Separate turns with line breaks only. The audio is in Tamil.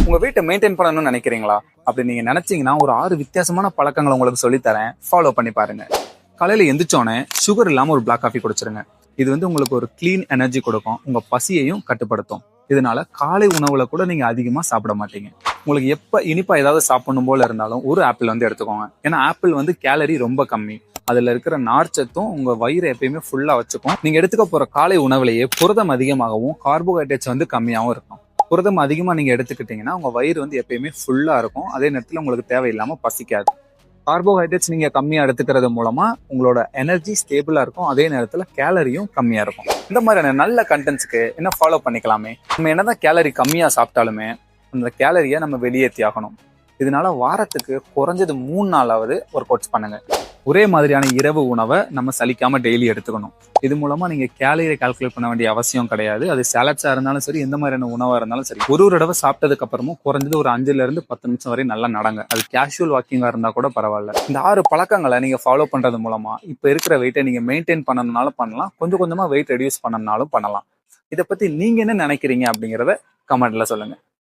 உங்க வெயிட்டை மெயின்டைன் பண்ணணும்னு நினைக்கிறீங்களா? அப்படி நீங்க நினைச்சீங்கன்னா ஒரு 6 வித்தியாசமான பழக்கங்களை உங்களுக்கு சொல்லித்தரேன். ஃபாலோ பண்ணி பாருங்க. காலையில எந்திரிச்சோடனே சுகர் இல்லாம ஒரு பிளாக் காஃபி குடிச்சிருங்க. இது வந்து உங்களுக்கு ஒரு கிளீன் எனர்ஜி கொடுக்கும். உங்க பசியையும் கட்டுப்படுத்தும். இதனால காலை உணவுல கூட நீங்க அதிகமா சாப்பிட மாட்டீங்க. உங்களுக்கு எப்ப இனிப்பா ஏதாவது சாப்பிடணும் போல இருந்தாலும் ஒரு ஆப்பிள் வந்து எடுத்துக்கோங்க. ஏன்னா ஆப்பிள் வந்து கேலரி ரொம்ப கம்மி. அதுல இருக்கிற நார்ச்சத்தும் உங்க வயிறை எப்பயுமே ஃபுல்லா வச்சுக்கும். நீங்க எடுத்துக்க போற காலை உணவுலேயே புரதம் அதிகமாகவும் கார்போஹைட்ரேட்ஸ் வந்து கம்மியாகவும் இருக்கும். புரதம் அதிகமா நீங்க எடுத்துக்கிட்டீங்கன்னா உங்க வயிறு வந்து எப்பயுமே ஃபுல்லா இருக்கும். அதே நேரத்துல உங்களுக்கு தேவையில்லாம பசிக்காது. கார்போஹைட்ரேட்ஸ் நீங்க கம்மியா எடுத்துக்கிறது மூலமா உங்களோட எனர்ஜி ஸ்டேபிளா இருக்கும். அதே நேரத்துல கேலரியும் கம்மியா இருக்கும். இந்த மாதிரியான நல்ல கண்டென்ட்ஸ்க்கு என்ன ஃபாலோ பண்ணிக்கலாமே. நம்ம என்னதான் கேலரி கம்மியா சாப்பிட்டாலுமே அந்த கேலரியை நம்ம வெளியேற்றி ஆகணும். இதனால வாரத்துக்கு குறைஞ்சது 3 நாளாவது ஒர்க் அவுட்ஸ் பண்ணுங்க. ஒரே மாதிரியான இரவு உணவை நம்ம சலிக்காம டெய்லி எடுத்துக்கணும். இது மூலமா நீங்க கேலரியை கால்குலேட் பண்ண வேண்டிய அவசியம் கிடையாது. அது சாலட்ஸா இருந்தாலும் சரி, எந்த மாதிரியான உணவா இருந்தாலும் சரி, ஒரு தடவை சாப்பிட்டதுக்கு அப்புறமும் குறைஞ்சது ஒரு 5ல இருந்து 10 நிமிஷம் வரை நல்லா நடங்க. அது கேஷுவல் வாக்கிங்கா இருந்தா கூட பரவாயில்ல. இந்த 6 பழக்கங்களை நீங்க ஃபாலோ பண்றது மூலமா இப்ப இருக்கிற வெயிட்டை நீங்க மெயின்டைன் பண்ணணும்னாலும் பண்ணலாம், கொஞ்சம் கொஞ்சமா வெயிட் ரெடியூஸ் பண்ணணும்னாலும் பண்ணலாம். இதை பத்தி நீங்க என்ன நினைக்கிறீங்க அப்படிங்கிறத கமெண்ட்ல சொல்லுங்க.